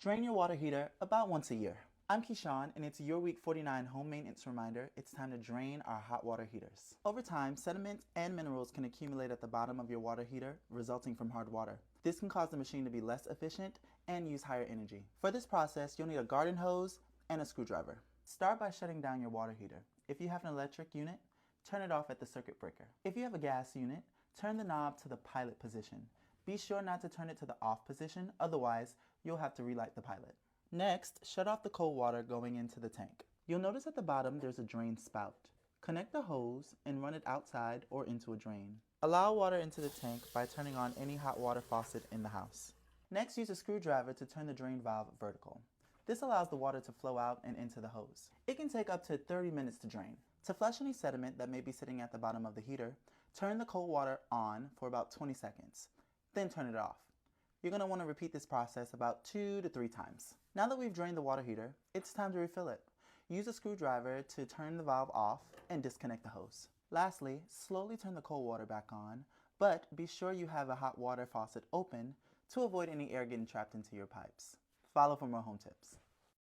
Drain your water heater about once a year. I'm Keyshawn, and it's your week 49 home maintenance reminder. It's time to drain our hot water heaters. Over time, sediment and minerals can accumulate at the bottom of your water heater, resulting from hard water. This can cause the machine to be less efficient and use higher energy. For this process, you'll need a garden hose and a screwdriver. Start by shutting down your water heater. If you have an electric unit, turn it off at the circuit breaker. If you have a gas unit, turn the knob to the pilot position. Be sure not to turn it to the off position, otherwise you'll have to relight the pilot. Next, shut off the cold water going into the tank. You'll notice at the bottom there's a drain spout. Connect the hose and run it outside or into a drain. Allow water into the tank by turning on any hot water faucet in the house. Next, use a screwdriver to turn the drain valve vertical. This allows the water to flow out and into the hose. It can take up to 30 minutes to drain. To flush any sediment that may be sitting at the bottom of the heater, turn the cold water on for about 20 seconds. Then turn it off. You're going to want to repeat this process about 2 to 3 times. Now that we've drained the water heater, it's time to refill it. Use a screwdriver to turn the valve off and disconnect the hose. Lastly, slowly turn the cold water back on, but be sure you have a hot water faucet open to avoid any air getting trapped into your pipes. Follow for more home tips.